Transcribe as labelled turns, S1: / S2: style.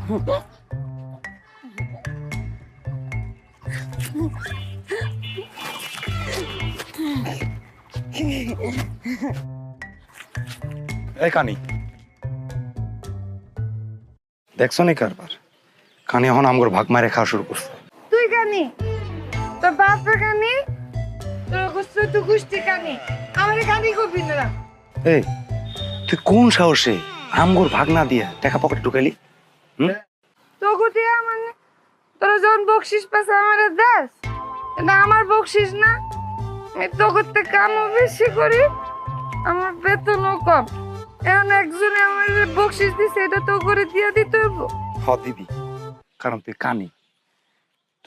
S1: এই কানি দেখছো নি কারবার কানি এখন আমগর ভাগ মারে খাওয়া শুরু করছে।
S2: তুই কানি তোর বাপে কানি তোর গোস্ত তুই গুষ্টি কানি আমারে কানি করবি না।
S1: এই তুই কোন সাহসে আমগর ভাগ না দিয়া টাকা পকেটে ঢুকাইলি?
S2: তোকে দিয়া মানে তোরা যখন বকশিস পাস আমারে দাস এটা আমার বকশিস না। আমি তোকে কামও বেশি করি আমার বেতনও কম। এখন একজনে আমার বকশিস দিছে এটা তো করে দিয়া দিতে হইব।
S1: হ দিবি, কারণ তুই কানি।